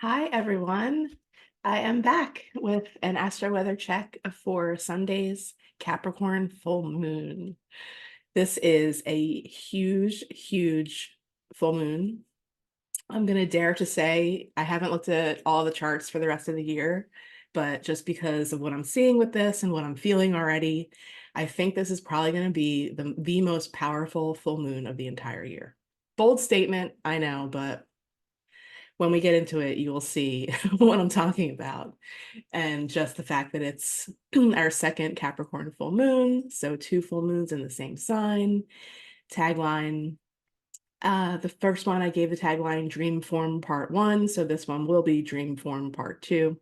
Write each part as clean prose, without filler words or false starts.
Hi, everyone. I am back with an Astro-Weather Check for Sunday's Capricorn Full Moon. This is a huge, huge full moon. I'm going to dare to say I haven't looked at all the charts for the rest of the year, but just because of what I'm seeing with this and what I'm feeling already, I think this is probably going to be the most powerful full moon of the entire year. Bold statement, I know, but when we get into it, you will see what I'm talking about. And just the fact that it's our second Capricorn full moon, so two full moons in the same sign. Tagline. The first one I gave the tagline Dream Form Part 1, so this one will be Dream Form Part 2.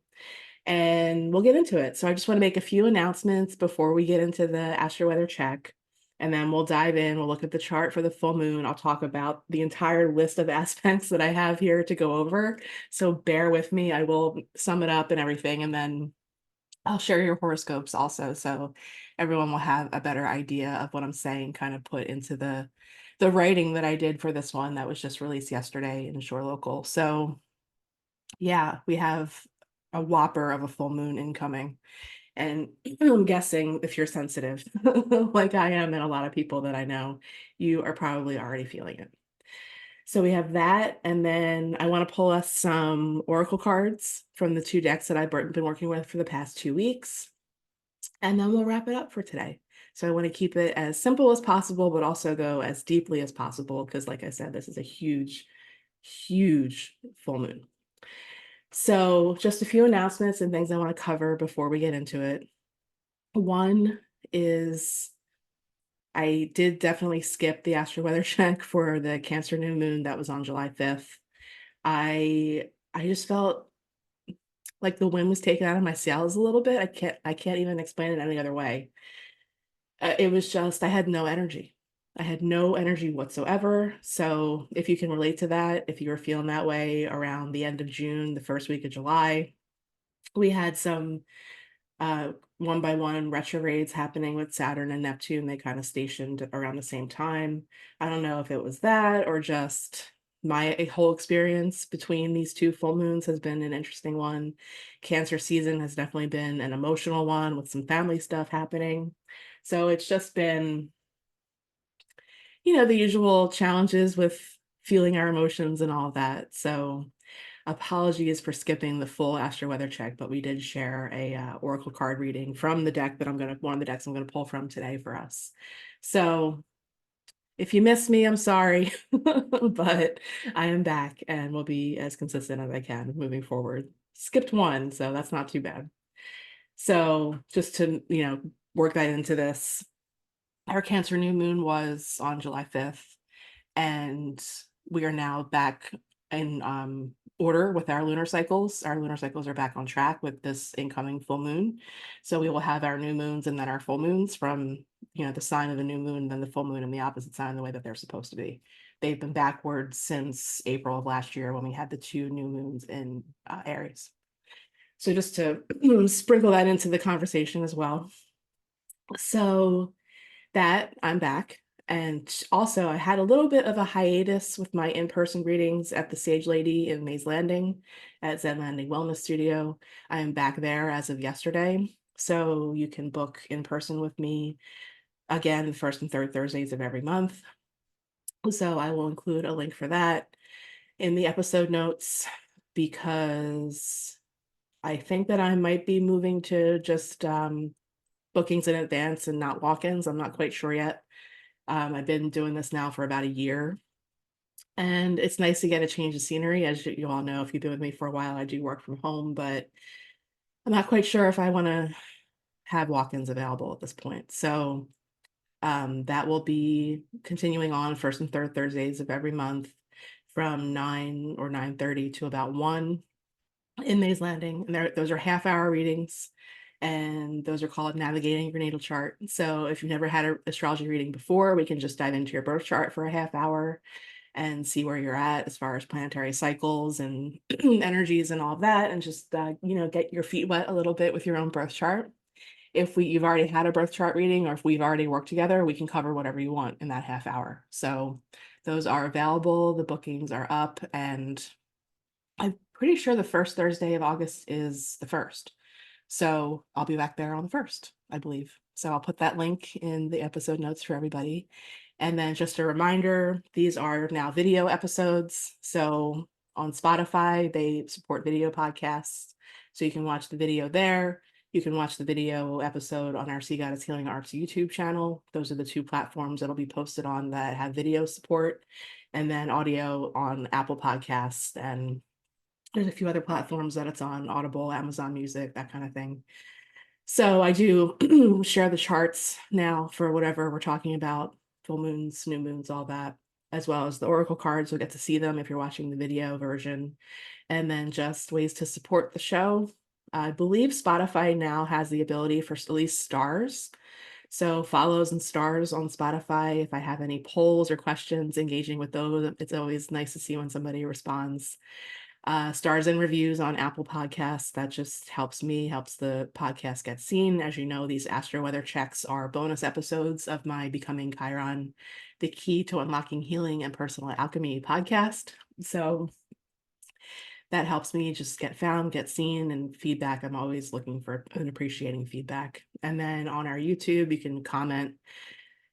And we'll get into it. So I just want to make a few announcements before we get into the Astro Weather Check. And then we'll dive in. We'll look at the chart for the full moon. I'll talk about the entire list of aspects that I have here to go over. So bear with me. I will sum it up and everything. And then I'll share your horoscopes also. So everyone will have a better idea of what I'm saying, kind of put into the writing that I did for this one that was just released yesterday in Shore Local. So yeah, we have a whopper of a full moon incoming. And I'm guessing if you're sensitive, like I am, and a lot of people that I know, you are probably already feeling it. So we have that. And then I want to pull us some oracle cards from the two decks that I've been working with for the past 2 weeks. And then we'll wrap it up for today. So I want to keep it as simple as possible, but also go as deeply as possible, because like I said, this is a huge, huge full moon. So just a few announcements and things I want to cover before we get into it. One is I did definitely skip the Astro Weather Check for the Cancer New Moon that was on July 5th. I just felt like the wind was taken out of my sails a little bit. I can't even explain it any other way. It was just I had no energy. I had no energy whatsoever. So if you can relate to that, if you were feeling that way around the end of June, the first week of July, we had some one by one retrogrades happening with Saturn and Neptune. They kind of stationed around the same time. I don't know if it was that or just my whole experience between these two full moons has been an interesting one. Cancer season has definitely been an emotional one with some family stuff happening. So it's just been, the usual challenges with feeling our emotions and all of that. So apologies for skipping the full Astro Weather Check, but we did share a oracle card reading from the deck that one of the decks I'm gonna pull from today for us. So if you missed me, I'm sorry, but I am back and will be as consistent as I can moving forward. Skipped one, so that's not too bad. So just to, work that into this, our Cancer New Moon was on July 5th, and we are now back in order with our lunar cycles. Our lunar cycles are back on track with this incoming full moon. So we will have our new moons and then our full moons from, the sign of the new moon, then the full moon and the opposite sign the way that they're supposed to be. They've been backwards since April of last year when we had the two new moons in Aries. So just to sprinkle that into the conversation as well. So that I'm back. And also, I had a little bit of a hiatus with my in-person readings at the Sage Lady in Mays Landing at Zen Landing Wellness Studio. I am back there as of yesterday. So you can book in person with me again the first and third Thursdays of every month. So I will include a link for that in the episode notes because I think that I might be moving to just bookings in advance and not walk-ins. I'm not quite sure yet. I've been doing this now for about a year, and it's nice to get a change of scenery. As you all know, if you've been with me for a while, I do work from home, but I'm not quite sure if I want to have walk-ins available at this point. So that will be continuing on first and third Thursdays of every month from 9 or 9:30 to about 1 in Mays Landing. And those are half-hour readings, and those are called Navigating Your Natal Chart. So if you've never had an astrology reading before, we can just dive into your birth chart for a half hour and see where you're at as far as planetary cycles and energies and all of that, and just get your feet wet a little bit with your own birth chart. If you've already had a birth chart reading, or if we've already worked together, we can cover whatever you want in that half hour. So those are available. The bookings are up, and I'm pretty sure the first Thursday of August is the 1st. So I'll be back there on the 1st, I believe. So I'll put that link in the episode notes for everybody. And then just a reminder, these are now video episodes. So on Spotify, they support video podcasts. So you can watch the video there. You can watch the video episode on our Sea Goddess Healing Arts YouTube channel. Those are the two platforms that'll be posted on that have video support, and then audio on Apple Podcasts, and there's a few other platforms that it's on, Audible, Amazon Music, that kind of thing. So I do share the charts now for whatever we're talking about, full moons, new moons, all that, as well as the oracle cards. You'll get to see them if you're watching the video version. And then just ways to support the show. I believe Spotify now has the ability for at least stars. So follows and stars on Spotify. If I have any polls or questions, engaging with those, it's always nice to see when somebody responds. Stars and reviews on Apple Podcasts. That just helps me, helps the podcast get seen. As you know, these Astro-Weather Checks are bonus episodes of my Becoming Chiron, the Key to Unlocking Healing and Personal Alchemy podcast. So that helps me just get found, get seen, and feedback. I'm always looking for and appreciating feedback. And then on our YouTube, you can comment,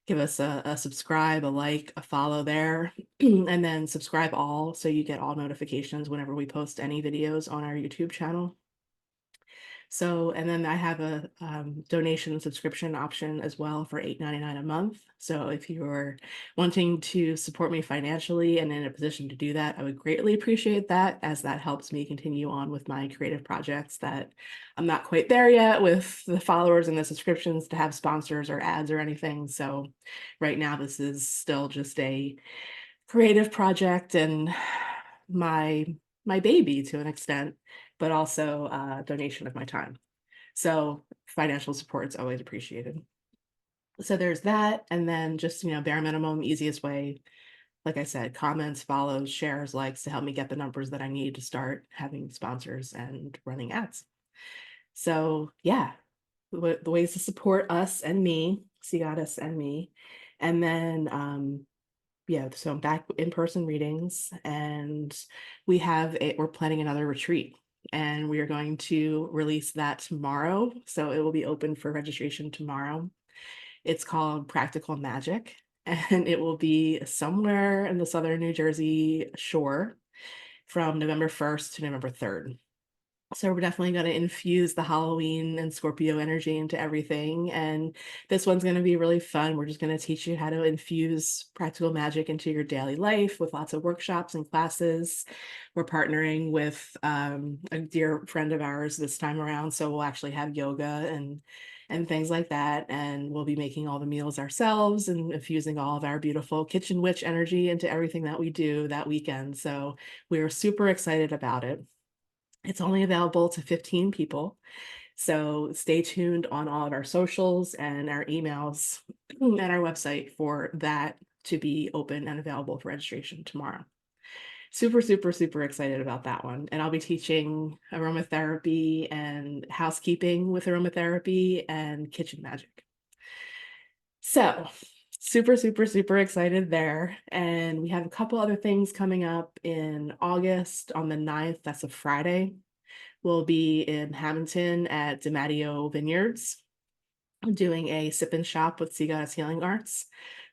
give us a subscribe, a like, a follow there, and then subscribe all so you get all notifications whenever we post any videos on our YouTube channel. So, and then I have a donation and subscription option as well for $8.99 a month. So if you're wanting to support me financially and in a position to do that, I would greatly appreciate that, as that helps me continue on with my creative projects that I'm not quite there yet with the followers and the subscriptions to have sponsors or ads or anything. So right now, this is still just a creative project and my baby to an extent, but also a donation of my time. So financial support is always appreciated. So there's that. And then just, bare minimum, easiest way, like I said, comments, follows, shares, likes to help me get the numbers that I need to start having sponsors and running ads. So yeah, the ways to support us and me, Sea Goddess and me. And then yeah, so I'm back in-person readings, and we're planning another retreat, and we are going to release that tomorrow. So it will be open for registration tomorrow. It's called Practical Magic, and it will be somewhere in the southern New Jersey shore from November 1st to November 3rd. So we're definitely going to infuse the Halloween and Scorpio energy into everything. And this one's going to be really fun. We're just going to teach you how to infuse practical magic into your daily life with lots of workshops and classes. We're partnering with a dear friend of ours this time around. So we'll actually have yoga and things like that. And we'll be making all the meals ourselves and infusing all of our beautiful kitchen witch energy into everything that we do that weekend. So we're super excited about it. It's only available to 15 people. So stay tuned on all of our socials and our emails and our website for that to be open and available for registration tomorrow. Super, super, super excited about that one. And I'll be teaching aromatherapy and housekeeping with aromatherapy and kitchen magic. So super, super, super excited there. And we have a couple other things coming up in August on the 9th. That's a Friday. We'll be in Hamilton at DiMatteo Vineyards doing a sip and shop with Sea Goddess Healing Arts.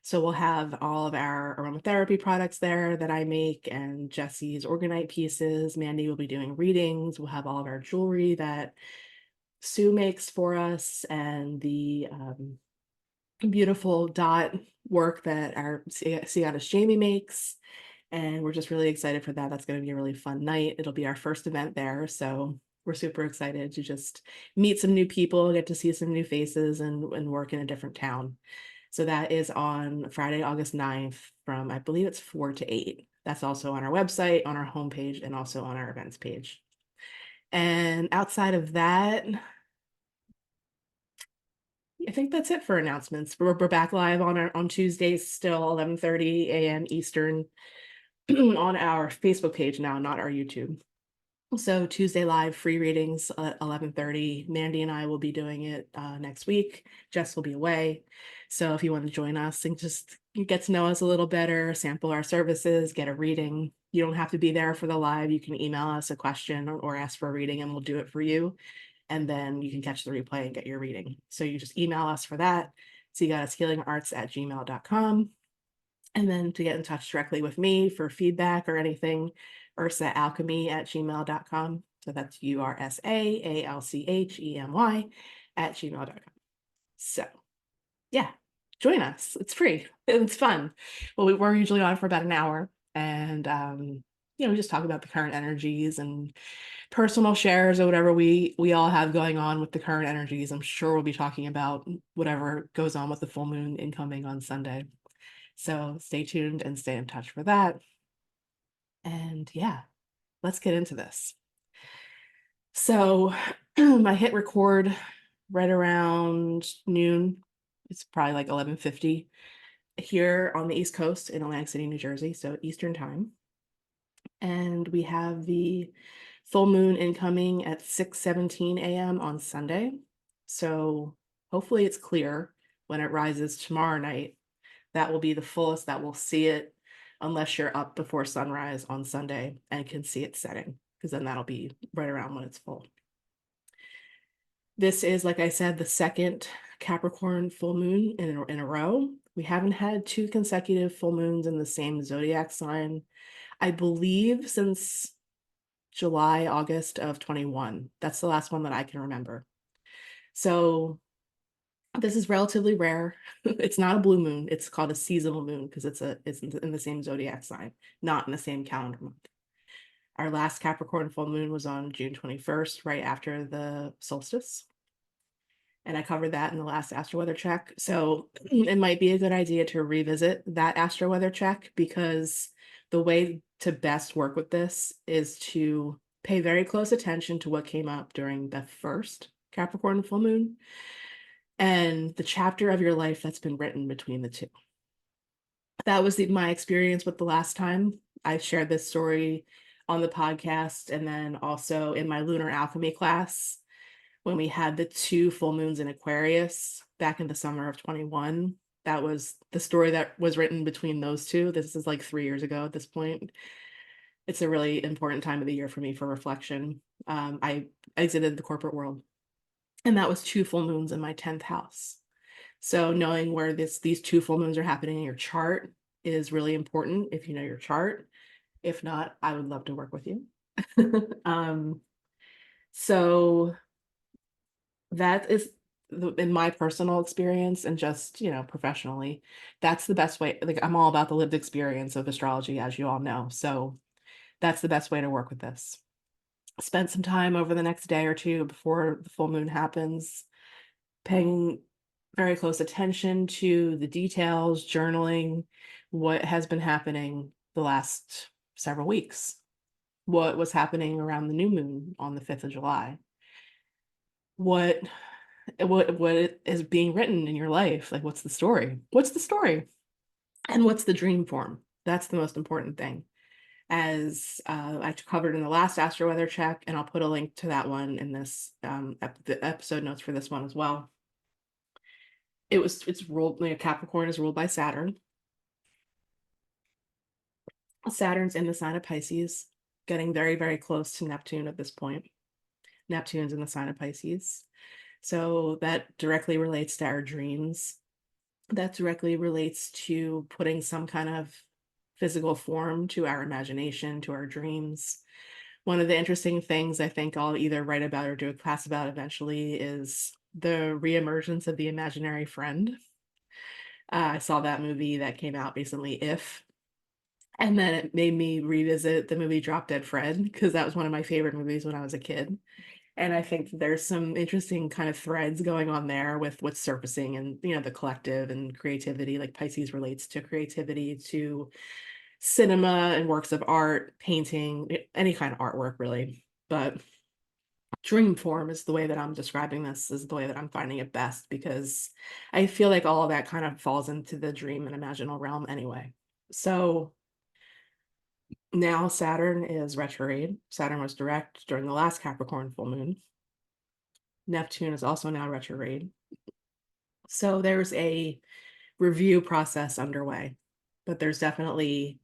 So we'll have all of our aromatherapy products there that I make, and Jesse's orgonite pieces. Mandy will be doing readings. We'll have all of our jewelry that Sue makes for us, and the beautiful dot work that our Sea Goddess Jamie makes. And we're just really excited for that. That's going to be a really fun night. It'll be our first event there. So we're super excited to just meet some new people, get to see some new faces, and work in a different town. So that is on Friday, August 9th from, I believe it's 4 to 8. That's also on our website, on our homepage, and also on our events page. And outside of that, I think that's it for announcements. We're back live on Tuesdays still, 11:30 a.m. Eastern on our Facebook page now, not our YouTube. So Tuesday live free readings at 11:30. Mandy and I will be doing it next week. Jess will be away. So if you want to join us and just get to know us a little better, sample our services, get a reading, You don't have to be there for the live. You can email us a question or ask for a reading and we'll do it for you. And then you can catch the replay and get your reading. So you just email us for that. So you got us healingarts@gmail.com. And then to get in touch directly with me for feedback or anything, ursaalchemy@gmail.com. So that's URSAALCHEMY@gmail.com. So yeah, join us. It's free. It's fun. Well, we're usually on for about an hour, and we just talk about the current energies and personal shares or whatever we all have going on with the current energies. I'm sure we'll be talking about whatever goes on with the full moon incoming on Sunday. So stay tuned and stay in touch for that. And yeah, let's get into this. So I hit record right around noon. It's probably like 11:50 here on the East Coast in Atlantic City, New Jersey, so Eastern time. And we have the full moon incoming at 6:17 a.m. on Sunday. So hopefully it's clear when it rises tomorrow night. That will be the fullest that we'll see it, unless you're up before sunrise on Sunday and can see it setting, because then that'll be right around when it's full. This is, like I said, the second Capricorn full moon in a row. We haven't had 2 consecutive full moons in the same zodiac sign, I believe, since July, August of 21. That's the last one that I can remember. So this is relatively rare. It's not a blue moon. It's called a seasonal moon because it's in the same zodiac sign, not in the same calendar month. Our last Capricorn full moon was on June 21st, right after the solstice. And I covered that in the last Astro-Weather Check. So it might be a good idea to revisit that Astro-Weather Check, because the way to best work with this is to pay very close attention to what came up during the first Capricorn full moon and the chapter of your life that's been written between the two. That was my experience with the last time. I shared this story on the podcast and then also in my lunar alchemy class when we had the 2 full moons in Aquarius back in the summer of 21. That was the story that was written between those 2. This is like 3 years ago at this point. It's a really important time of the year for me for reflection. I exited the corporate world, and that was 2 full moons in my 10th house. So knowing where these 2 full moons are happening in your chart is really important if you know your chart. If not, I would love to work with you. So that is, in my personal experience and just, professionally, that's the best way. Like, I'm all about the lived experience of astrology, as you all know. So that's the best way to work with this. Spend some time over the next day or 2 before the full moon happens, paying very close attention to the details, journaling what has been happening the last several weeks, what was happening around the new moon on the 5th of July, what is being written in your life, like what's the story, and what's the dream form. That's the most important thing, as I covered in the last Astro Weather Check, and I'll put a link to that one in this the episode notes for this one as well. It's ruled, Capricorn is ruled by Saturn. Saturn's in the sign of Pisces, getting very, very close to Neptune at this point. Neptune's in the sign of Pisces. So that directly relates to our dreams. That directly relates to putting some kind of physical form to our imagination, to our dreams. One of the interesting things I think I'll either write about or do a class about eventually is the reemergence of the imaginary friend. I saw that movie that came out recently, If, and then it made me revisit the movie Drop Dead Fred, because that was one of my favorite movies when I was a kid. And I think there's some interesting kind of threads going on there with what's surfacing and, the collective and creativity. Like Pisces relates to creativity, to cinema and works of art, painting, any kind of artwork really. But dream form is the way that I'm describing this, is the way that I'm finding it best, because I feel like all of that kind of falls into the dream and imaginal realm anyway. So now Saturn is retrograde. Saturn was direct during the last Capricorn full moon. Neptune is also now retrograde. So there's a review process underway, but there's definitely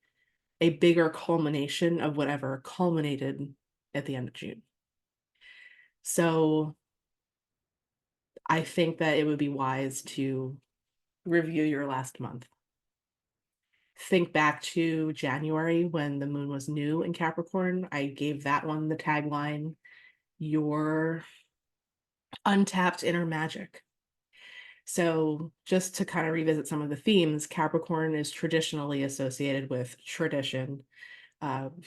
a bigger culmination of whatever culminated at the end of June. So I think that it would be wise to review your last month. Think back to January when the moon was new in Capricorn. I gave that one the tagline, your untapped inner magic. So just to kind of revisit some of the themes, Capricorn is traditionally associated with tradition,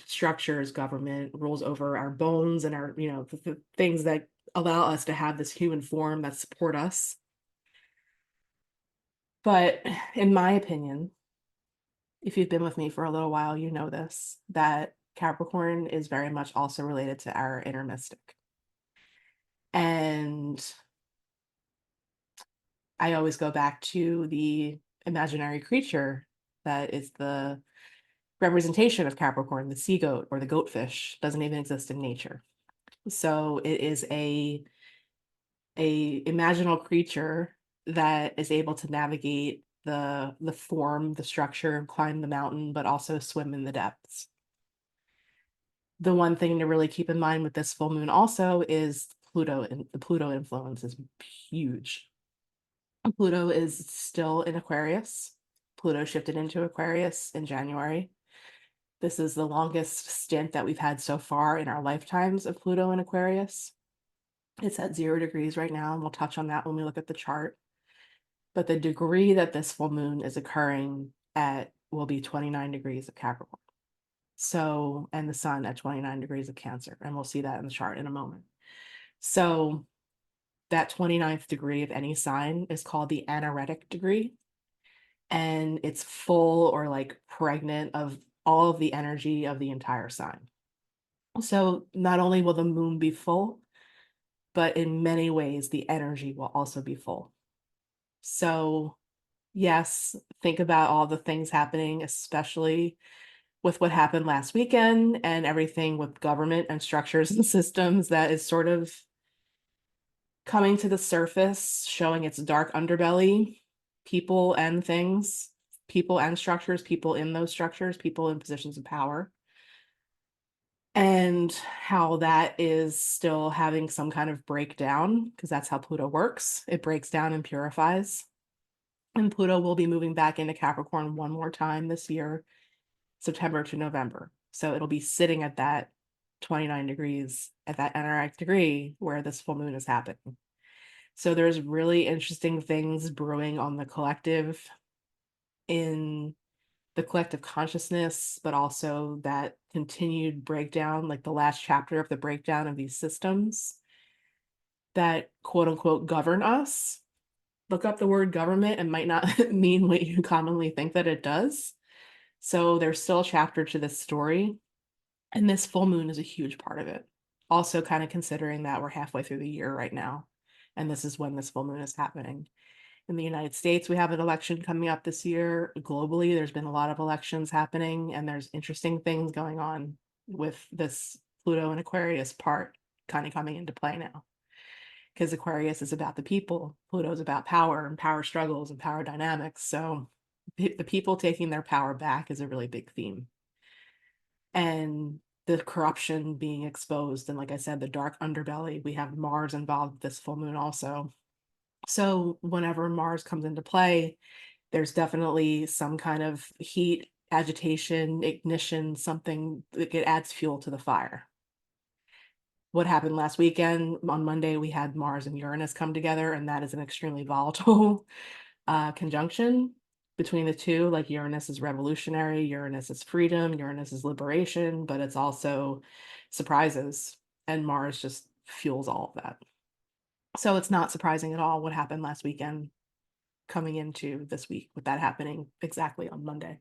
structures, government, rules over our bones and our, the things that allow us to have this human form that support us. But in my opinion, if you've been with me for a little while, you know this, that Capricorn is very much also related to our inner mystic. And I always go back to the imaginary creature that is the representation of Capricorn, the sea goat or the goatfish, doesn't even exist in nature. So it is a imaginal creature that is able to navigate the form, the structure, climb the mountain, but also swim in the depths. The one thing to really keep in mind with this full moon also is Pluto, and the Pluto influence is huge. Pluto is still in Aquarius. Pluto shifted into Aquarius in January. This is the longest stint that we've had so far in our lifetimes of Pluto in Aquarius. It's at 0 degrees right now, and we'll touch on that when we look at the chart. But the degree that this full moon is occurring at will be 29 degrees of Capricorn. So, and the sun at 29 degrees of Cancer, and we'll see that in the chart in a moment. So that 29th degree of any sign is called the anaretic degree, and it's full or like pregnant of all of the energy of the entire sign. So not only will the moon be full, but in many ways, the energy will also be full. So yes, think about all the things happening, especially with what happened last weekend and everything with government and structures and systems that is sort of coming to the surface, showing its dark underbelly, people and things, people and structures, people in those structures, people in positions of power, and how that is still having some kind of breakdown, because that's how Pluto works. It breaks down and purifies. And Pluto will be moving back into Capricorn one more time this year, September to November. So it'll be sitting at that 29 degrees, at that anaretic degree where this full moon is happening. So there's really interesting things brewing on the collective, in the collective consciousness, but also that continued breakdown, like the last chapter of the breakdown of these systems that quote unquote govern us. Look up the word government and might not mean what you commonly think that it does. So there's still a chapter to this story, and this full moon is a huge part of it. Also, kind of considering that we're halfway through the year right now, and this is when this full moon is happening. In the United States, we have an election coming up this year. Globally, there's been a lot of elections happening, and there's interesting things going on with this Pluto and Aquarius part kind of coming into play now. Because Aquarius is about the people, Pluto is about power and power struggles and power dynamics. So the people taking their power back is a really big theme. And the corruption being exposed. And like I said, the dark underbelly, we have Mars involved with this full moon also. So whenever Mars comes into play, there's definitely some kind of heat, agitation, ignition, something that adds fuel to the fire. What happened last weekend on Monday, we had Mars and Uranus come together, and that is an extremely volatile conjunction between the two. Like Uranus is revolutionary, Uranus is freedom, Uranus is liberation, but it's also surprises, and Mars just fuels all of that. So it's not surprising at all what happened last weekend coming into this week with that happening exactly on Monday.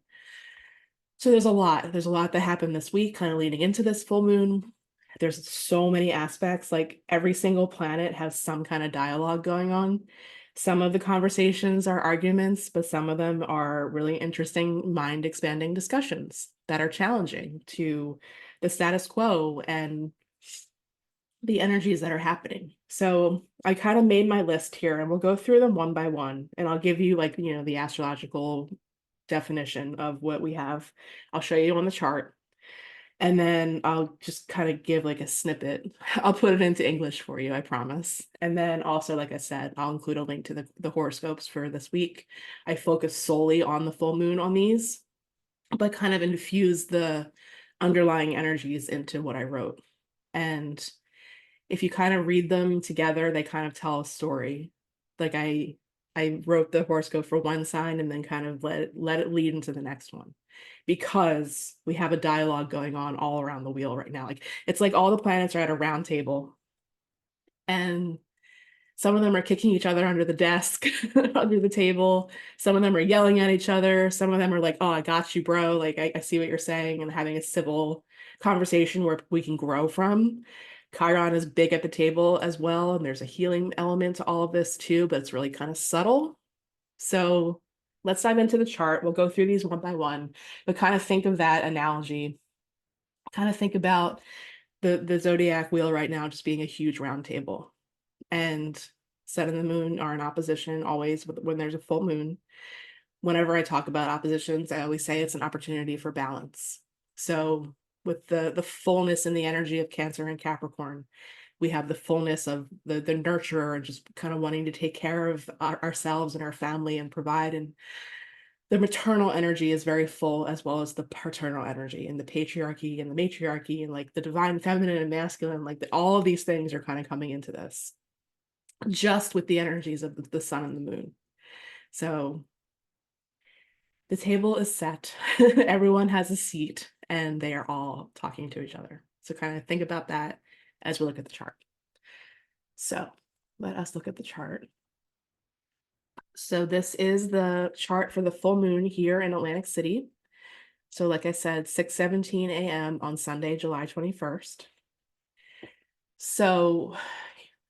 So there's a lot that happened this week kind of leading into this full moon. There's so many aspects, like every single planet has some kind of dialogue going on. Some of the conversations are arguments, but some of them are really interesting, mind expanding discussions that are challenging to the status quo and the energies that are happening. So I kind of made my list here, and we'll go through them one by one, and I'll give you, like, the astrological definition of what we have. I'll show you on the chart. And then I'll just kind of give like a snippet. I'll put it into English for you, I promise. And then also, like I said, I'll include a link to the horoscopes for this week. I focus solely on the full moon on these, but kind of infuse the underlying energies into what I wrote. And if you kind of read them together, they kind of tell a story. Like I wrote the horoscope for one sign and then kind of let it lead into the next one, because we have a dialogue going on all around the wheel right now. Like it's like all the planets are at a round table, and some of them are kicking each other under the desk, under the table. Some of them are yelling at each other. Some of them are like, "Oh, I got you, bro. Like, I see what you're saying," and having a civil conversation where we can grow from. Chiron is big at the table as well, and there's a healing element to all of this too, but it's really kind of subtle. So let's dive into the chart. We'll go through these one by one, but kind of think of that analogy. Kind of think about the zodiac wheel right now just being a huge round table, and Sun and the moon are in opposition always when there's a full moon. Whenever I talk about oppositions, I always say it's an opportunity for balance. So with the fullness and the energy of Cancer and Capricorn, we have the fullness of the nurturer and just kind of wanting to take care of ourselves and our family and provide. And the maternal energy is very full, as well as the paternal energy and the patriarchy and the matriarchy and like the divine feminine and masculine. Like all of these things are kind of coming into this just with the energies of the sun and the moon. So the table is set. Everyone has a seat and they are all talking to each other. So kind of think about that as we look at the chart. So let us look at the chart. So this is the chart for the full moon here in Atlantic City. So like I said, 6:17 a.m. on Sunday, July 21st. So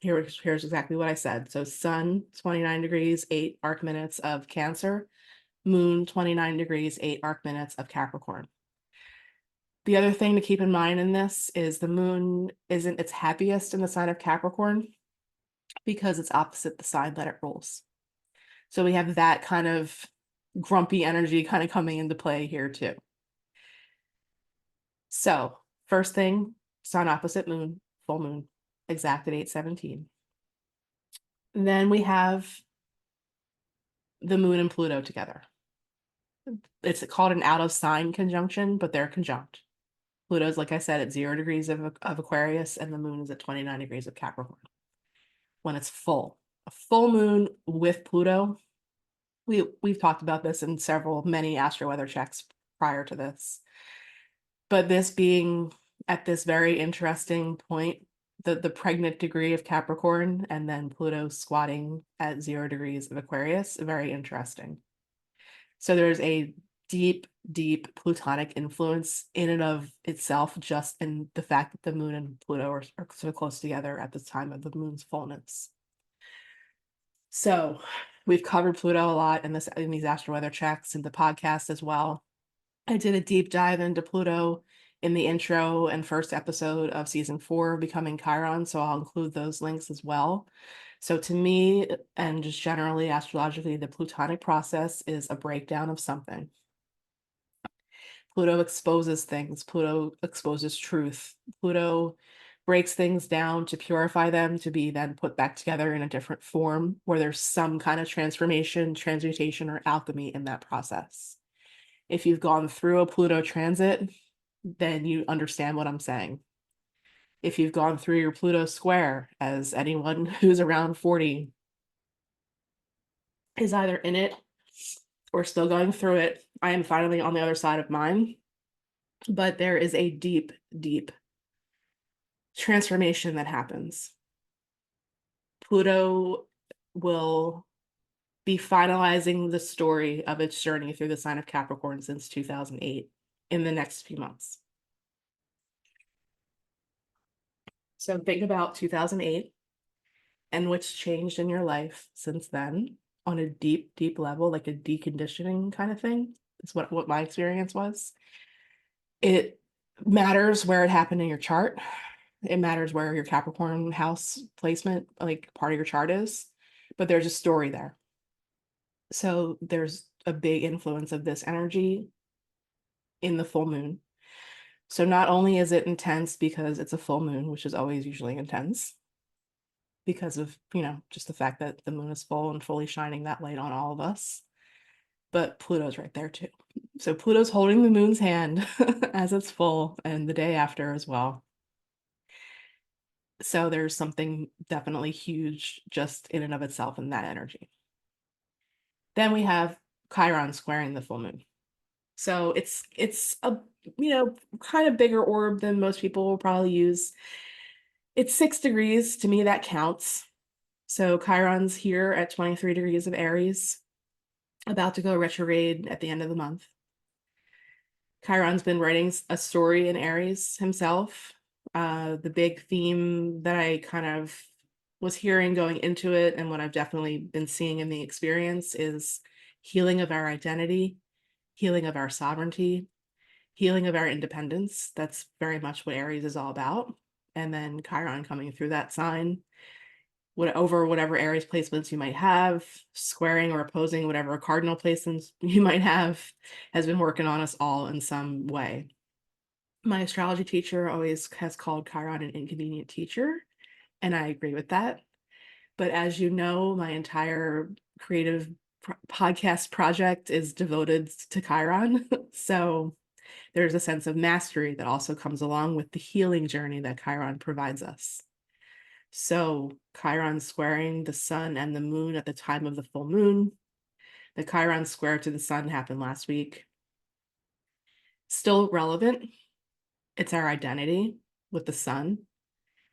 here's exactly what I said. So sun, 29 degrees, 8 arc minutes of Cancer. Moon, 29 degrees, 8 arc minutes of Capricorn. The other thing to keep in mind in this is the moon isn't its happiest in the sign of Capricorn because it's opposite the sign that it rules. So we have that kind of grumpy energy kind of coming into play here too. So first thing, sun opposite moon, full moon, exact at 8:17. Then we have the moon and Pluto together. It's called an out of sign conjunction, but they're conjunct. Pluto's, like I said, at 0 degrees of Aquarius, and the moon is at 29 degrees of Capricorn. When it's full, a full moon with Pluto, we've talked about this in many Astro-Weather checks prior to this. But this being at this very interesting point, the pregnant degree of Capricorn, and then Pluto squatting at 0 degrees of Aquarius, very interesting. So there's a deep, deep Plutonic influence in and of itself, just in the fact that the moon and Pluto are so close together at the time of the moon's fullness. So we've covered Pluto a lot in these Astro-Weather checks and the podcast as well. I did a deep dive into Pluto in the intro and first episode of season 4 of Becoming Chiron, so I'll include those links as well. So to me, and just generally astrologically, the Plutonic process is a breakdown of something. Pluto exposes things. Pluto exposes truth. Pluto breaks things down to purify them to be then put back together in a different form where there's some kind of transformation, transmutation, or alchemy in that process. If you've gone through a Pluto transit, then you understand what I'm saying. If you've gone through your Pluto square, as anyone who's around 40 is either in it or still going through it, I am finally on the other side of mine. But there is a deep, deep transformation that happens. Pluto will be finalizing the story of its journey through the sign of Capricorn since 2008 in the next few months. So think about 2008 and what's changed in your life since then on a deep, deep level, like a deconditioning kind of thing. Is what my experience was. It matters where it happened in your chart. It matters where your Capricorn house placement, like part of your chart is, but there's a story there. So there's a big influence of this energy in the full moon. So not only is it intense because it's a full moon, which is always usually intense because of, just the fact that the moon is full and fully shining that light on all of us, but Pluto's right there too. So Pluto's holding the moon's hand as it's full and the day after as well. So there's something definitely huge just in and of itself in that energy. Then we have Chiron squaring the full moon. So it's a, kind of bigger orb than most people will probably use. It's 6 degrees. To me, that counts. So Chiron's here at 23 degrees of Aries, about to go retrograde at the end of the month. Chiron's been writing a story in Aries himself. The big theme that I kind of was hearing going into it, and what I've definitely been seeing in the experience, is healing of our identity, healing of our sovereignty, healing of our independence. That's very much what Aries is all about. And then Chiron coming through that sign, over whatever Aries placements you might have, squaring or opposing whatever cardinal placements you might have, has been working on us all in some way. My astrology teacher always has called Chiron an inconvenient teacher, and I agree with that. But as you know, my entire creative podcast project is devoted to Chiron. So there's a sense of mastery that also comes along with the healing journey that Chiron provides us. So Chiron squaring the sun and the moon at the time of the full moon. The Chiron square to the sun happened last week. Still relevant. It's our identity with the sun.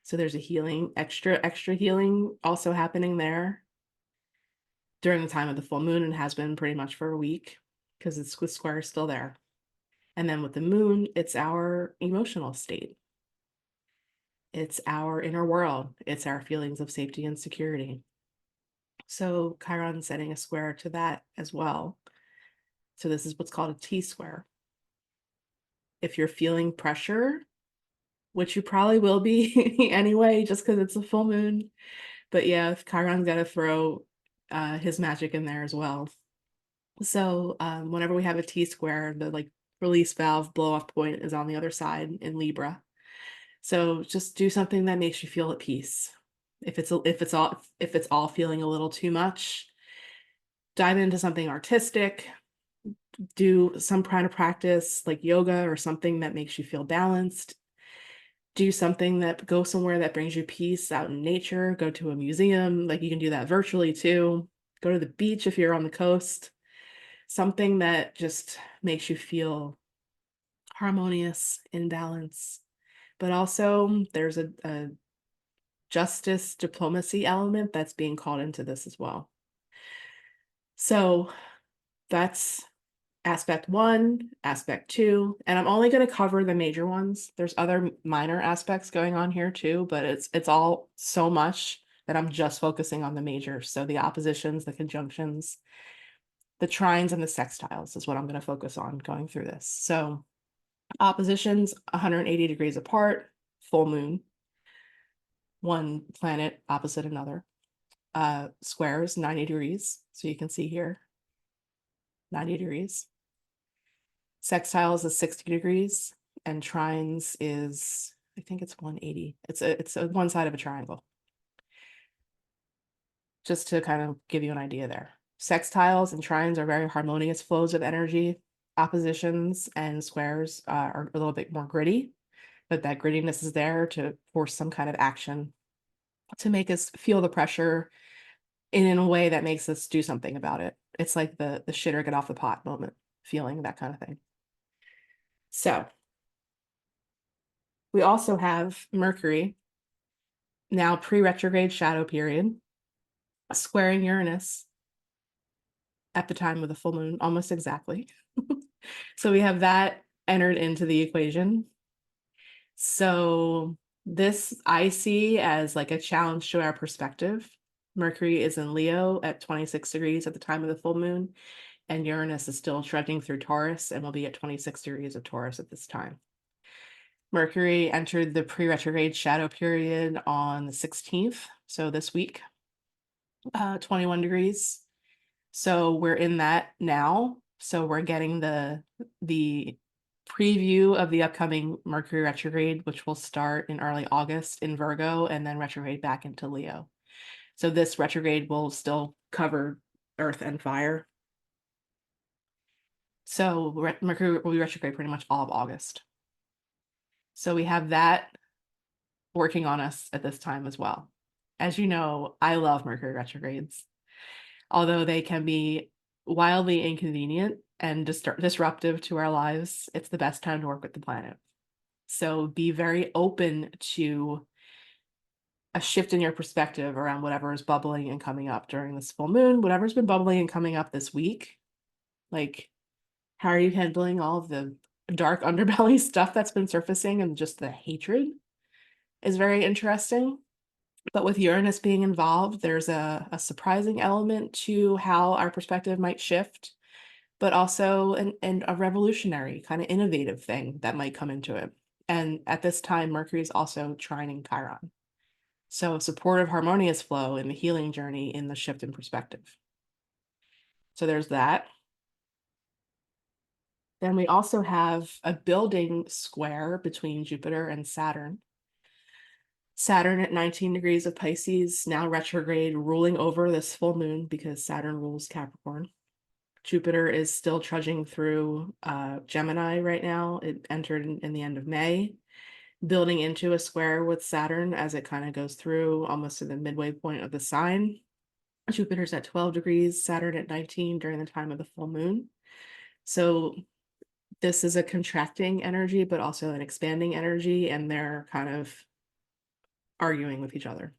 So there's a healing, extra healing also happening there during the time of the full moon, and has been pretty much for a week because the square is still there. And then with the moon, it's our emotional state. It's our inner world. It's our feelings of safety and security. So Chiron setting a square to that as well. So this is what's called a T-square. If you're feeling pressure, which you probably will be anyway, just because it's a full moon. But yeah, Chiron's got to throw his magic in there as well. So whenever we have a T-square, the release valve blow off point is on the other side in Libra. So just do something that makes you feel at peace. If it's all feeling a little too much, dive into something artistic, do some kind of practice like yoga or something that makes you feel balanced. Do something go somewhere that brings you peace out in nature, go to a museum, you can do that virtually too. Go to the beach if you're on the coast. Something that just makes you feel harmonious, in balance. But also there's a justice diplomacy element that's being called into this as well. So that's aspect 1, aspect 2, and I'm only going to cover the major ones. There's other minor aspects going on here too, but it's all so much that I'm just focusing on the majors. So the oppositions, the conjunctions, the trines, and the sextiles is what I'm going to focus on going through this. So oppositions 180 degrees apart, full moon, one planet opposite another. Squares 90 degrees, so you can see here 90 degrees. Sextiles is 60 degrees, and trines is, I think it's 180. It's a one side of a triangle. Just to kind of give you an idea there. Sextiles and trines are very harmonious flows of energy. Oppositions and squares are a little bit more gritty, but that grittiness is there to force some kind of action to make us feel the pressure in a way that makes us do something about it. It's like the shitter get off the pot moment feeling, that kind of thing. So we also have Mercury, now pre-retrograde shadow period, squaring Uranus at the time of the full moon, almost exactly. So we have that entered into the equation. So this I see as a challenge to our perspective. Mercury is in Leo at 26 degrees at the time of the full moon, and Uranus is still trudging through Taurus and will be at 26 degrees of Taurus at this time. Mercury entered the pre-retrograde shadow period on the 16th, so this week, 21 degrees. So we're in that now. So we're getting the preview of the upcoming Mercury retrograde, which will start in early August in Virgo and then retrograde back into Leo. So this retrograde will still cover Earth and fire. So Mercury will be retrograde pretty much all of August. So we have that working on us at this time as well. As you know, I love Mercury retrogrades, although they can be wildly inconvenient and disruptive to our lives. It's the best time to work with the planet. So be very open to a shift in your perspective around whatever is bubbling and coming up during this full moon, whatever's been bubbling and coming up this week. Like, how are you handling all of the dark underbelly stuff that's been surfacing, and just the hatred is very interesting. But with Uranus being involved, there's a surprising element to how our perspective might shift, but also a revolutionary kind of innovative thing that might come into it. And at this time, Mercury is also trining Chiron. So supportive, harmonious flow in the healing journey in the shift in perspective. So there's that. Then we also have a building square between Jupiter and Saturn. Saturn at 19 degrees of Pisces, now retrograde, ruling over this full moon because Saturn rules Capricorn. Jupiter is still trudging through Gemini right now. It entered in the end of May, building into a square with Saturn as it kind of goes through almost to the midway point of the sign. Jupiter's at 12 degrees, Saturn at 19 during the time of the full moon. So this is a contracting energy, but also an expanding energy, and they're kind of arguing with each other.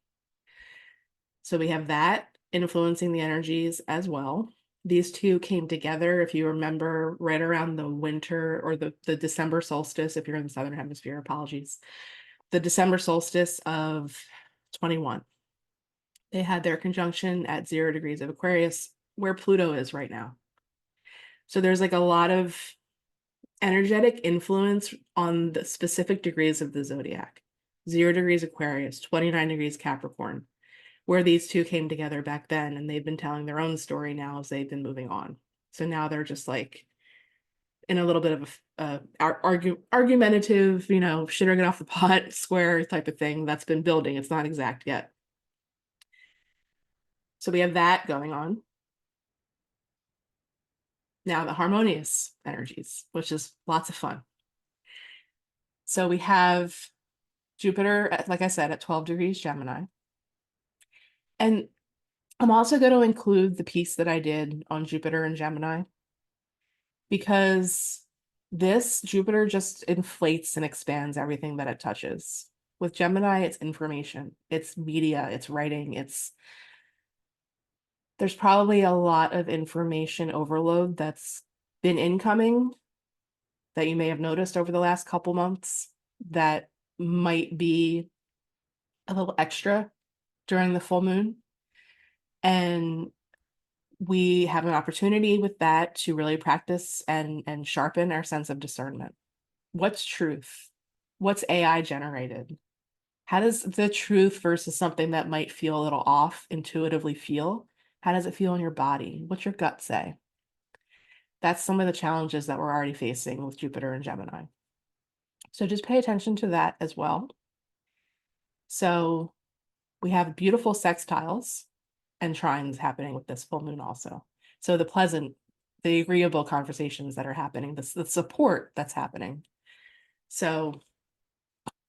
So we have that influencing the energies as well. These two came together, if you remember, right around the winter or the December solstice, if you're in the Southern Hemisphere, apologies. The December solstice of 21. They had their conjunction at 0 degrees of Aquarius, where Pluto is right now. So there's like a lot of energetic influence on the specific degrees of the zodiac. 0 degrees Aquarius, 29 degrees Capricorn, where these two came together back then, and they've been telling their own story now as they've been moving on. So now they're just like in a little bit of a argumentative, shit or get off the pot square type of thing that's been building. It's not exact yet. So we have that going on. Now the harmonious energies, which is lots of fun. So we have Jupiter, like I said, at 12 degrees Gemini. And I'm also going to include the piece that I did on Jupiter and Gemini, because this Jupiter just inflates and expands everything that it touches. With Gemini, it's information, it's media, it's writing, there's probably a lot of information overload that's been incoming that you may have noticed over the last couple months that might be a little extra during the full moon. And we have an opportunity with that to really practice and sharpen our sense of discernment. What's truth? What's AI generated? How does the truth versus something that might feel a little off intuitively feel? How does it feel in your body? What's your gut say? That's some of the challenges that we're already facing with Jupiter and Gemini. So just pay attention to that as well. So we have beautiful sextiles and trines happening with this full moon also. So the agreeable conversations that are happening, the support that's happening. So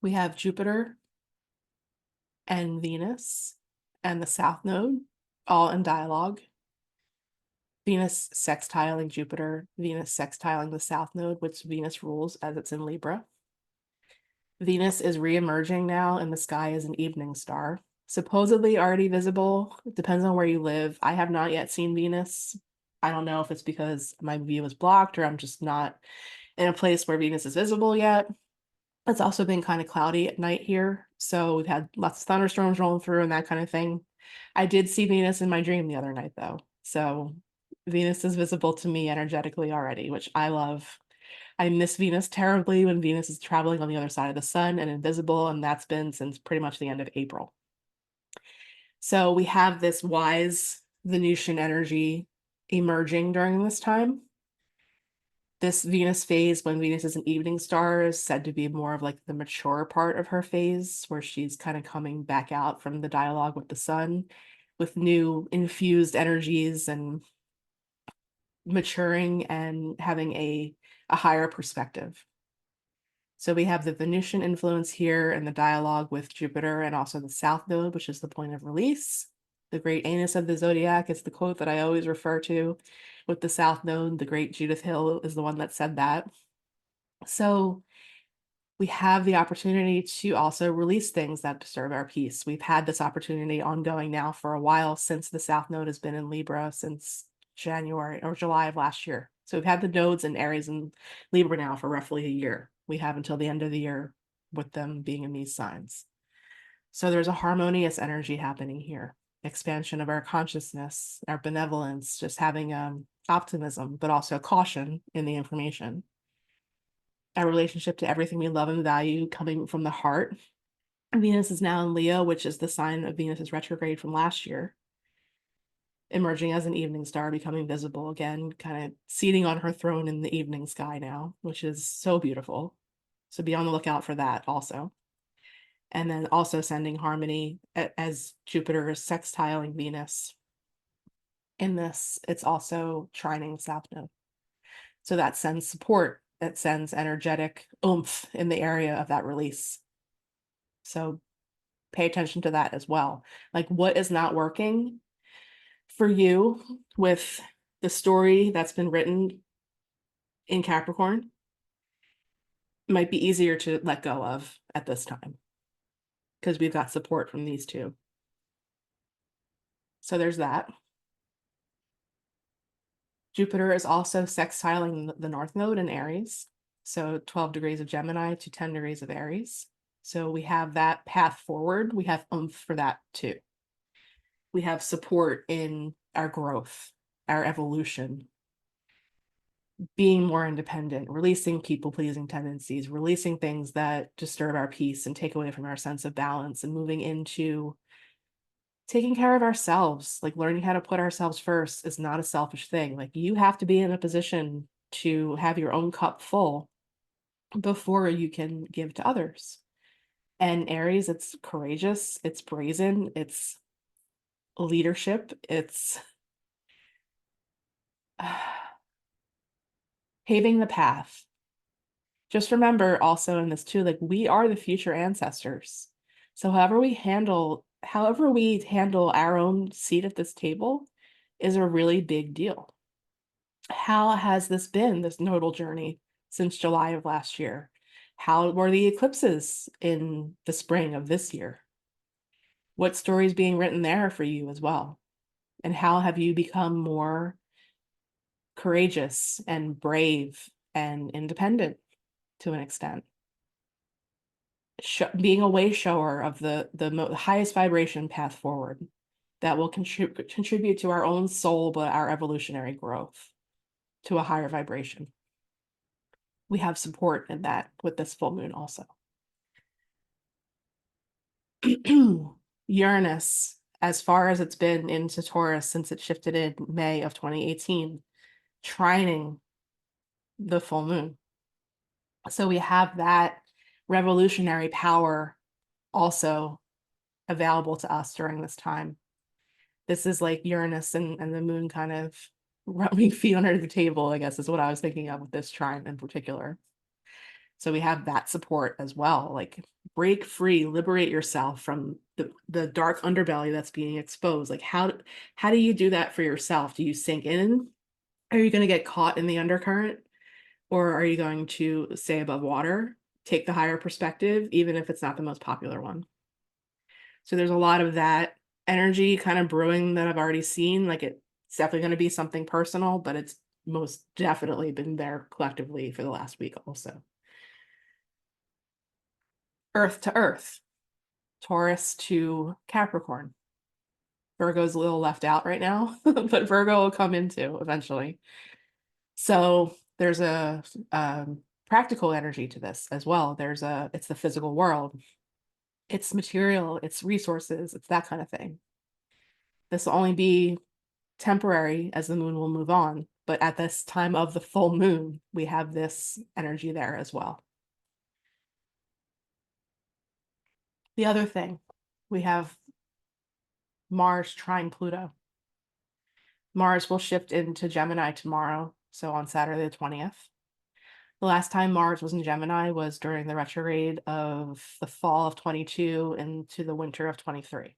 we have Jupiter and Venus and the South Node all in dialogue. Venus sextiling Jupiter, Venus sextiling the South Node, which Venus rules as it's in Libra. Venus is re-emerging now in the sky as an evening star, supposedly already visible. It depends on where you live. I have not yet seen Venus. I don't know if it's because my view is blocked or I'm just not in a place where Venus is visible yet. It's also been kind of cloudy at night here, so we've had lots of thunderstorms rolling through and that kind of thing. I did see Venus in my dream the other night, though. So Venus is visible to me energetically already, which I love. I miss Venus terribly when Venus is traveling on the other side of the sun and invisible, and that's been since pretty much the end of April. So we have this wise Venusian energy emerging during this time. This Venus phase, when Venus is an evening star, is said to be more of like the mature part of her phase, where she's kind of coming back out from the dialogue with the sun with new infused energies and maturing and having a higher perspective. So we have the Venusian influence here and the dialogue with Jupiter and also the South Node, which is the point of release. The great anus of the zodiac is the quote that I always refer to with the South Node. The great Judith Hill is the one that said that. So we have the opportunity to also release things that disturb our peace. We've had this opportunity ongoing now for a while, since the South Node has been in Libra since January or July of last year. So we've had the nodes in Aries and Libra now for roughly a year. We have until the end of the year with them being in these signs. So there's a harmonious energy happening here. Expansion of our consciousness, our benevolence, just having optimism, but also caution in the information. Our relationship to everything we love and value coming from the heart. Venus is now in Leo, which is the sign of Venus's retrograde from last year, emerging as an evening star, becoming visible again, kind of seating on her throne in the evening sky now, which is so beautiful. So be on the lookout for that also. And then also sending harmony as Jupiter is sextiling Venus. In this, it's also trining South Node. So that sends support, that sends energetic oomph in the area of that release. So pay attention to that as well. Like, what is not working for you with the story that's been written in Capricorn might be easier to let go of at this time, because we've got support from these two. So there's that. Jupiter is also sextiling the North Node in Aries. So 12 degrees of Gemini to 10 degrees of Aries. So we have that path forward. We have oomph for that too. We have support in our growth, our evolution, being more independent, releasing people-pleasing tendencies, releasing things that disturb our peace and take away from our sense of balance, and moving into taking care of ourselves. Like, learning how to put ourselves first is not a selfish thing. Like, you have to be in a position to have your own cup full before you can give to others. And Aries, it's courageous, it's brazen, it's leadership, it's paving the path. Just remember also in this too, like, we are the future ancestors. So however we handle our own seat at this table is a really big deal. How has this been, this nodal journey, since July of last year? How were the eclipses in the spring of this year? What story is being written there for you as well? And how have you become more courageous and brave and independent to an extent? Being a way shower of the highest vibration path forward that will contribute to our own soul, but our evolutionary growth to a higher vibration. We have support in that with this full moon also. Uranus, as far as it's been into Taurus since it shifted in May of 2018, trining the full moon. So we have that revolutionary power also available to us during this time. This is like Uranus and the moon kind of rubbing feet under the table, I guess, is what I was thinking of with this trine in particular. So we have that support as well. Like, break free, liberate yourself from the dark underbelly that's being exposed. Like, how do you do that for yourself? Do you sink in? Are you going to get caught in the undercurrent? Or are you going to stay above water, take the higher perspective, even if it's not the most popular one? So there's a lot of that energy kind of brewing that I've already seen. Like, it's definitely going to be something personal, but it's most definitely been there collectively for the last week also. Earth to Earth, Taurus to Capricorn. Virgo's a little left out right now, but Virgo will come into eventually. So there's a practical energy to this as well. It's the physical world. It's material, it's resources, it's that kind of thing. This will only be temporary, as the moon will move on. But at this time of the full moon, we have this energy there as well. The other thing, we have Mars trine Pluto. Mars will shift into Gemini tomorrow, so on Saturday the 20th. The last time Mars was in Gemini was during the retrograde of the fall of 22 into the winter of 23.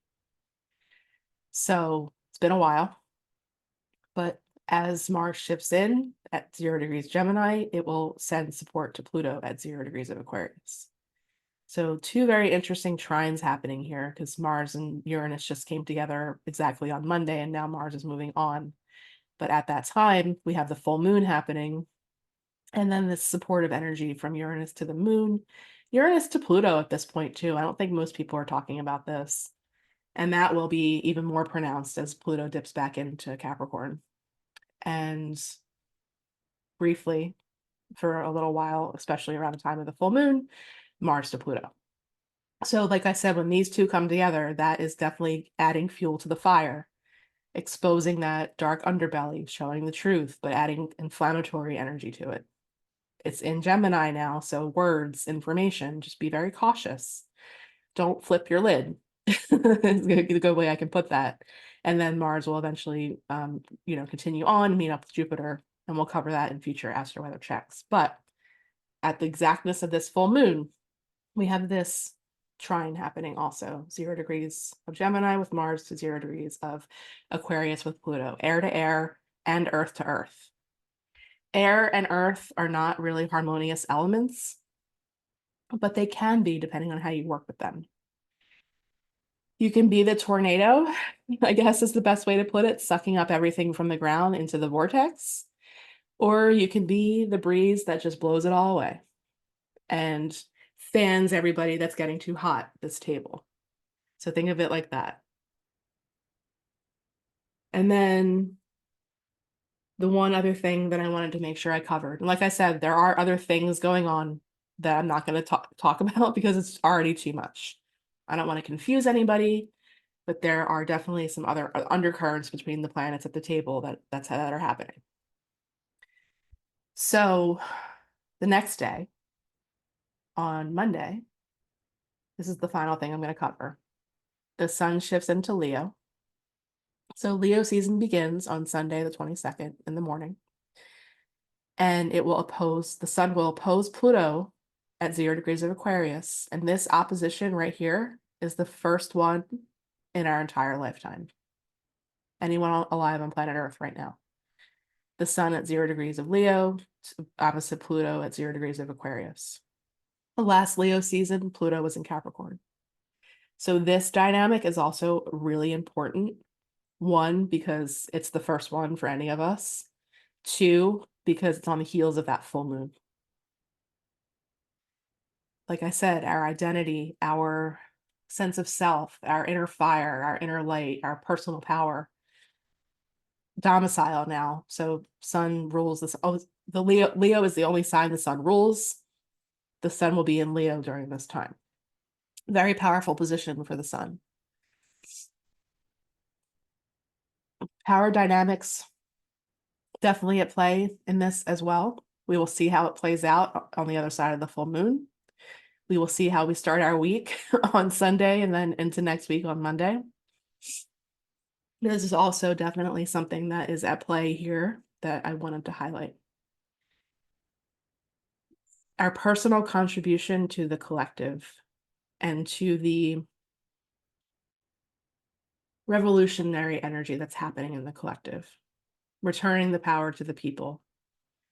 So it's been a while, but as Mars shifts in at 0 degrees Gemini, it will send support to Pluto at 0 degrees of Aquarius. So two very interesting trines happening here, because Mars and Uranus just came together exactly on Monday, and now Mars is moving on. But at that time, we have the full moon happening, and then this supportive energy from Uranus to the moon, Uranus to Pluto at this point too. I don't think most people are talking about this. And that will be even more pronounced as Pluto dips back into Capricorn. And briefly, for a little while, especially around the time of the full moon, Mars to Pluto. So like I said, when these two come together, that is definitely adding fuel to the fire, exposing that dark underbelly, showing the truth, but adding inflammatory energy to it. It's in Gemini now, so words, information, just be very cautious. Don't flip your lid. It's a good way I can put that. And then Mars will eventually, continue on, meet up with Jupiter, and we'll cover that in future Astro-Weather checks. But at the exactness of this full moon, we have this trine happening also, 0 degrees of Gemini with Mars to 0 degrees of Aquarius with Pluto, air to air and earth to earth. Air and earth are not really harmonious elements, but they can be depending on how you work with them. You can be the tornado, I guess is the best way to put it, sucking up everything from the ground into the vortex. Or you can be the breeze that just blows it all away and fans everybody that's getting too hot at this table. So think of it like that. And then the one other thing that I wanted to make sure I covered, and like I said, there are other things going on that I'm not going to talk about because it's already too much. I don't want to confuse anybody, but there are definitely some other undercurrents between the planets at the table that are happening. So the next day, on Monday, this is the final thing I'm going to cover. The sun shifts into Leo. So Leo season begins on Sunday, the 22nd in the morning. And the sun will oppose Pluto at 0 degrees of Aquarius. And this opposition right here is the first one in our entire lifetime. Anyone alive on planet Earth right now. The sun at 0 degrees of Leo, opposite Pluto at 0 degrees of Aquarius. The last Leo season, Pluto was in Capricorn. So this dynamic is also really important. One, because it's the first one for any of us. Two, because it's on the heels of that full moon. Like I said, our identity, our sense of self, our inner fire, our inner light, our personal power, domicile now. So sun rules this. Oh, the Leo is the only sign the sun rules. The sun will be in Leo during this time. Very powerful position for the sun. Power dynamics definitely at play in this as well. We will see how it plays out on the other side of the full moon. We will see how we start our week on Sunday and then into next week on Monday. This is also definitely something that is at play here that I wanted to highlight. Our personal contribution to the collective and to the revolutionary energy that's happening in the collective, returning the power to the people,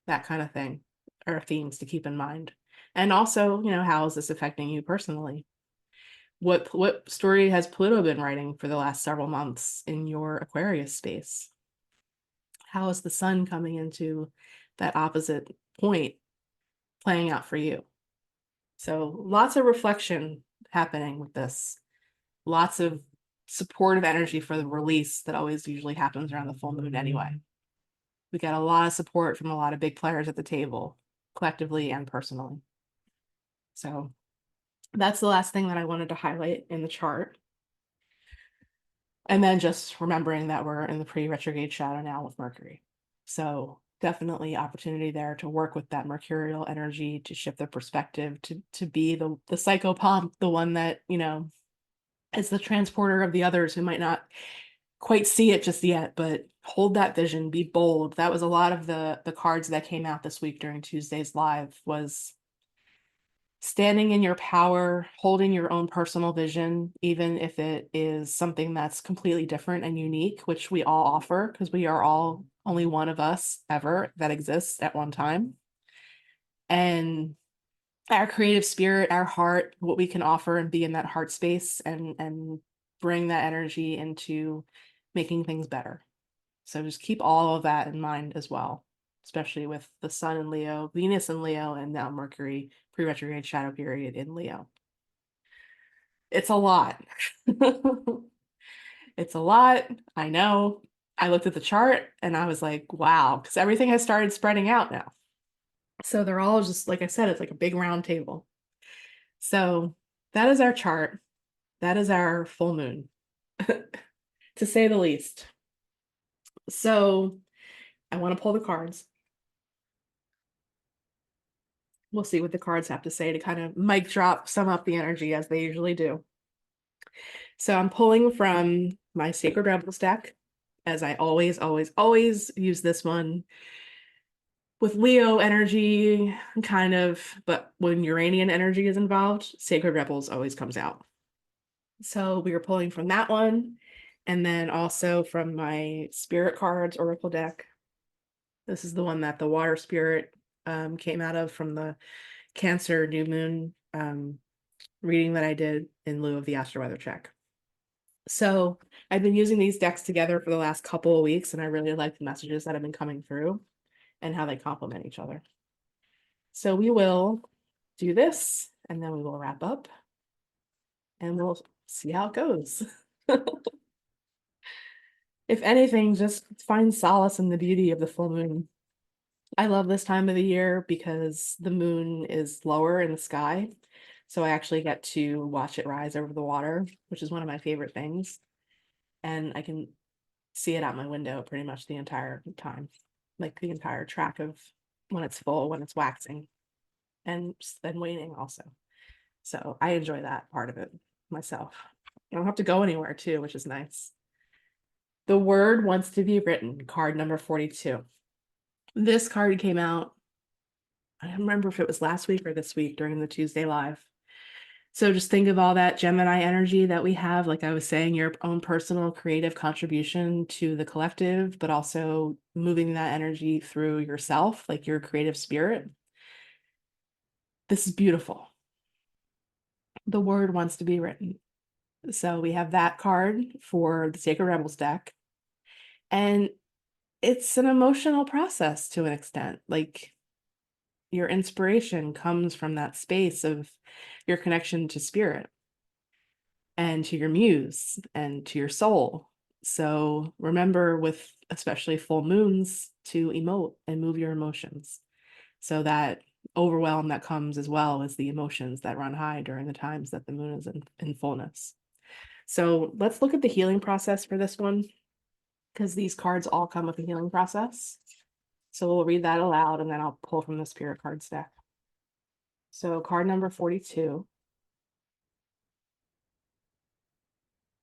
that kind of thing, are themes to keep in mind. And also, how is this affecting you personally? What story has Pluto been writing for the last several months in your Aquarius space? How is the sun coming into that opposite point playing out for you? So lots of reflection happening with this. Lots of supportive energy for the release that always usually happens around the full moon anyway. We got a lot of support from a lot of big players at the table, collectively and personally. So that's the last thing that I wanted to highlight in the chart. And then just remembering that we're in the pre-retrograde shadow now with Mercury. So definitely opportunity there to work with that mercurial energy, to shift the perspective, to be the psychopomp, the one that, you know, is the transporter of the others who might not quite see it just yet, but hold that vision, be bold. That was a lot of the cards that came out this week during Tuesday's live, was standing in your power, holding your own personal vision, even if it is something that's completely different and unique, which we all offer because we are all only one of us ever that exists at one time. And our creative spirit, our heart, what we can offer and be in that heart space and bring that energy into making things better. So just keep all of that in mind as well, especially with the sun in Leo, Venus in Leo, and now Mercury pre-retrograde shadow period in Leo. It's a lot. It's a lot. I know. I looked at the chart and I was like, wow, because everything has started spreading out now. So they're all just, like I said, it's like a big round table. So that is our chart. That is our full moon, to say the least. So I want to pull the cards. We'll see what the cards have to say to kind of mic drop, sum up the energy as they usually do. So I'm pulling from my Sacred Rebels deck, as I always, always, always use this one with Leo energy, kind of, but when Uranian energy is involved, Sacred Rebels always comes out. So we are pulling from that one, and then also from my Spirit Cards Oracle deck. This is the one that the Water Spirit came out of from the Cancer New Moon reading that I did in lieu of the Astro-Weather Check. So I've been using these decks together for the last couple of weeks, and I really like the messages that have been coming through and how they complement each other. So we will do this, and then we will wrap up, and we'll see how it goes. If anything, just find solace in the beauty of the full moon. I love this time of the year because the moon is lower in the sky. So I actually get to watch it rise over the water, which is one of my favorite things. And I can see it out my window pretty much the entire time, like the entire track of when it's full, when it's waxing, and then waning also. So I enjoy that part of it myself. I don't have to go anywhere too, which is nice. The word wants to be written, card number 42. This card came out, I don't remember if it was last week or this week during the Tuesday live. So just think of all that Gemini energy that we have, like I was saying, your own personal creative contribution to the collective, but also moving that energy through yourself, like your creative spirit. This is beautiful. The word wants to be written. So we have that card for the Sacred Rebels deck. And it's an emotional process to an extent. Like your inspiration comes from that space of your connection to spirit and to your muse and to your soul. So remember, with especially full moons, to emote and move your emotions. So that overwhelm that comes as well as the emotions that run high during the times that the moon is in fullness. So let's look at the healing process for this one, because these cards all come with a healing process. So we'll read that aloud and then I'll pull from the Spirit Cards deck. So card number 42.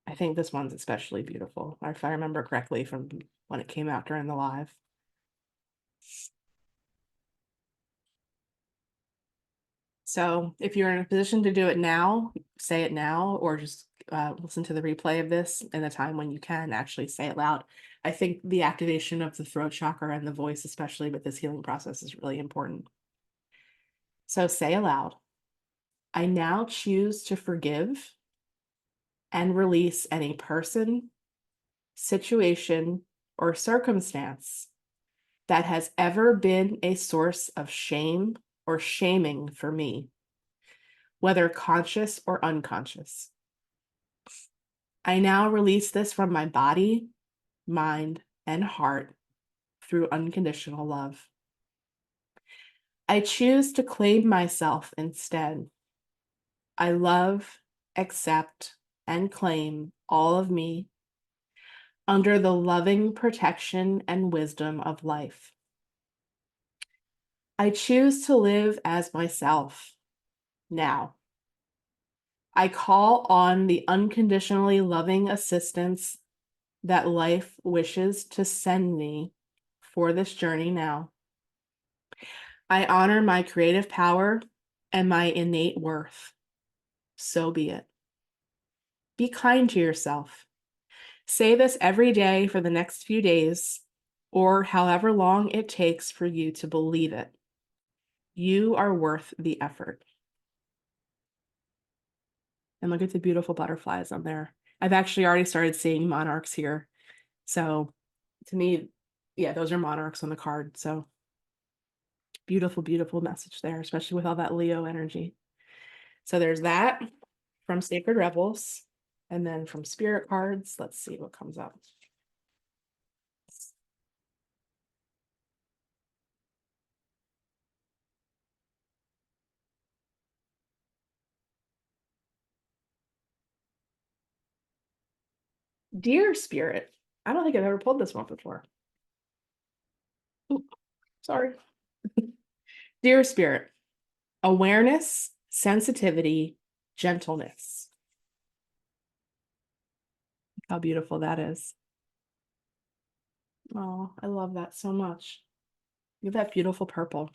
I think this one's especially beautiful, if I remember correctly from when it came out during the live. So if you're in a position to do it now, say it now, or just listen to the replay of this in a time when you can actually say it loud. I think the activation of the throat chakra and the voice, especially with this healing process, is really important. So say aloud, I now choose to forgive and release any person, situation, or circumstance that has ever been a source of shame or shaming for me, whether conscious or unconscious. I now release this from my body, mind, and heart through unconditional love. I choose to claim myself instead. I love, accept, and claim all of me under the loving protection and wisdom of life. I choose to live as myself now. I call on the unconditionally loving assistance that life wishes to send me for this journey now. I honor my creative power and my innate worth. So be it. Be kind to yourself. Say this every day for the next few days, or however long it takes for you to believe it. You are worth the effort. And look at the beautiful butterflies on there. I've actually already started seeing monarchs here. So to me, yeah, those are monarchs on the card. So beautiful, beautiful message there, especially with all that Leo energy. So there's that from Sacred Rebels. And then from Spirit cards, let's see what comes up. Dear Spirit, I don't think I've ever pulled this one before. Ooh, sorry. Dear Spirit, awareness, sensitivity, gentleness. How beautiful that is. Oh, I love that so much. Look at that beautiful purple.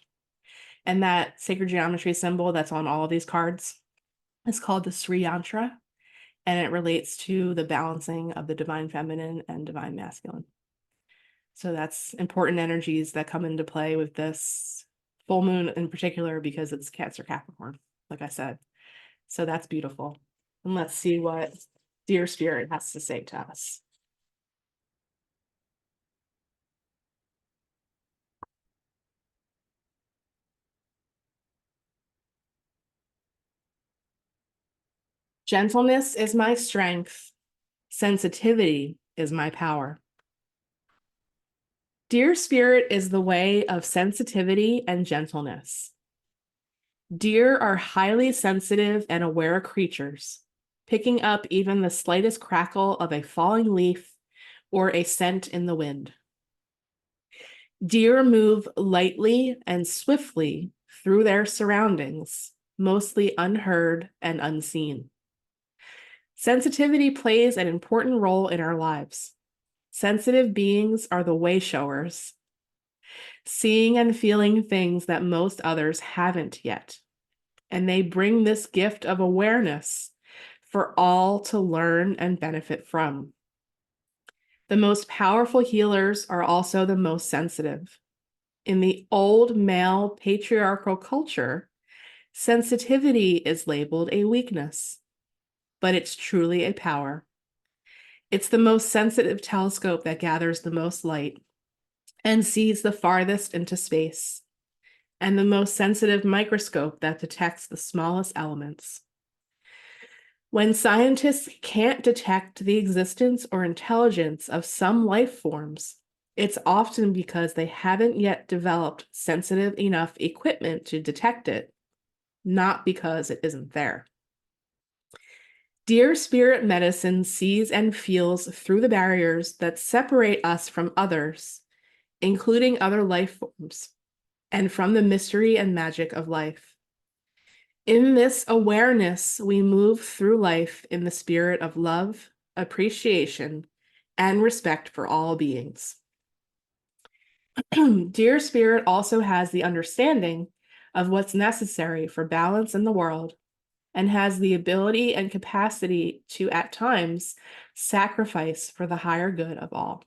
And that sacred geometry symbol that's on all of these cards is called the Sri Yantra, and it relates to the balancing of the divine feminine and divine masculine. So that's important energies that come into play with this full moon in particular, because it's Cancer Capricorn, like I said. So that's beautiful. And let's see what Dear Spirit has to say to us. Gentleness is my strength. Sensitivity is my power. Dear Spirit is the way of sensitivity and gentleness. Deer are highly sensitive and aware creatures, picking up even the slightest crackle of a falling leaf or a scent in the wind. Deer move lightly and swiftly through their surroundings, mostly unheard and unseen. Sensitivity plays an important role in our lives. Sensitive beings are the way showers, seeing and feeling things that most others haven't yet. And they bring this gift of awareness for all to learn and benefit from. The most powerful healers are also the most sensitive. In the old male patriarchal culture, sensitivity is labeled a weakness, but it's truly a power. It's the most sensitive telescope that gathers the most light and sees the farthest into space, and the most sensitive microscope that detects the smallest elements. When scientists can't detect the existence or intelligence of some life forms, it's often because they haven't yet developed sensitive enough equipment to detect it, not because it isn't there. Dear Spirit medicine sees and feels through the barriers that separate us from others, including other life forms, and from the mystery and magic of life. In this awareness, we move through life in the spirit of love, appreciation, and respect for all beings. Dear Spirit also has the understanding of what's necessary for balance in the world, and has the ability and capacity to, at times, sacrifice for the higher good of all.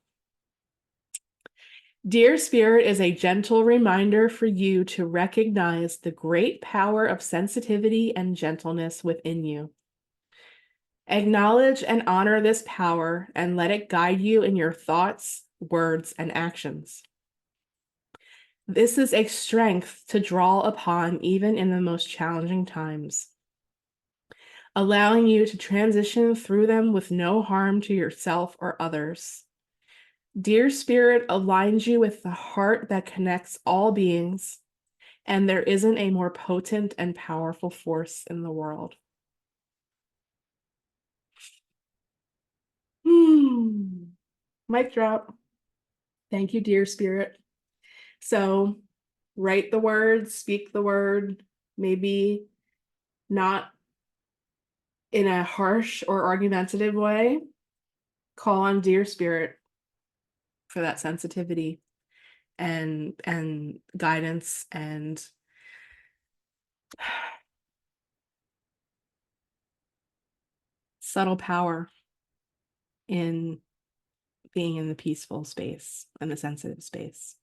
Dear Spirit is a gentle reminder for you to recognize the great power of sensitivity and gentleness within you. Acknowledge and honor this power and let it guide you in your thoughts, words, and actions. This is a strength to draw upon even in the most challenging times, allowing you to transition through them with no harm to yourself or others. Dear Spirit aligns you with the heart that connects all beings, and there isn't a more potent and powerful force in the world. Mic drop. Thank you, dear spirit. So write the word, speak the word, maybe not in a harsh or argumentative way. Call on dear spirit for that sensitivity and guidance and subtle power in being in the peaceful space and the sensitive space.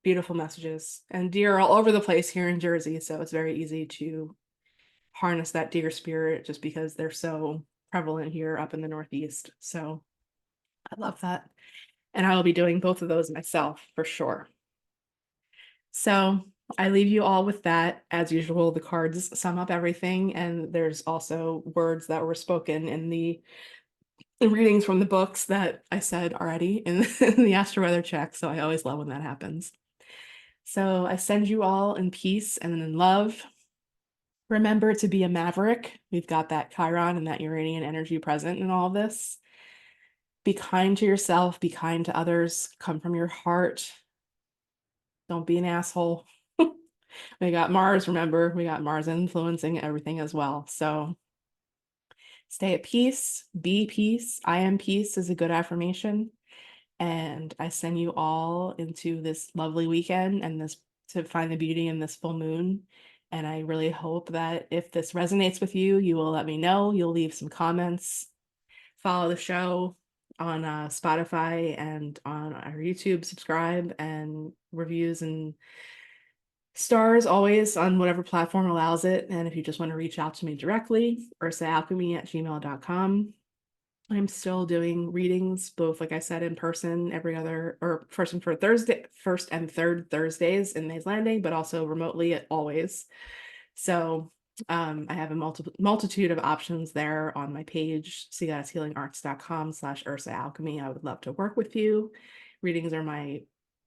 Beautiful messages. And deer are all over the place here in Jersey, so it's very easy to harness that deer spirit just because they're so prevalent here up in the Northeast. So I love that. And I will be doing both of those myself for sure. So I leave you all with that. As usual, the cards sum up everything. And there's also words that were spoken in the readings from the books that I said already in the Astro-Weather Check. So I always love when that happens. So I send you all in peace and in love. Remember to be a maverick. We've got that Chiron and that Uranian energy present in all of this. Be kind to yourself, be kind to others, come from your heart. Don't be an asshole. We got Mars, remember, we got Mars influencing everything as well. So stay at peace, be peace. I am peace is a good affirmation. And I send you all into this lovely weekend and this to find the beauty in this full moon. And I really hope that if this resonates with you, you will let me know. You'll leave some comments, follow the show on Spotify and on our YouTube, subscribe, and reviews and stars always on whatever platform allows it. And if you just want to reach out to me directly, ursaalchemy@gmail.com. I'm still doing readings, both, like I said, in person every other, or first and third Thursdays in Mays Landing, but also remotely always. So I have a multitude of options there on my page, cgoddesshealingarts.com/ursaalchemy. I would love to work with you. Readings are my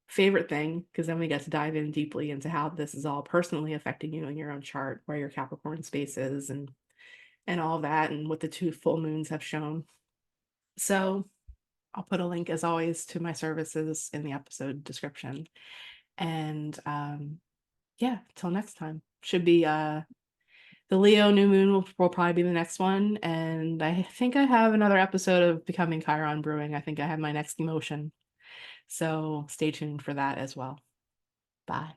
favorite thing because then we get to dive in deeply into how this is all personally affecting you in your own chart, where your Capricorn space is and all of that, and what the 2 full moons have shown. So I'll put a link, as always, to my services in the episode description. And yeah, till next time. Should be the Leo new moon will probably be the next one. And I think I have another episode of Becoming Chiron brewing. I think I have my next emotion. So stay tuned for that as well. Bye.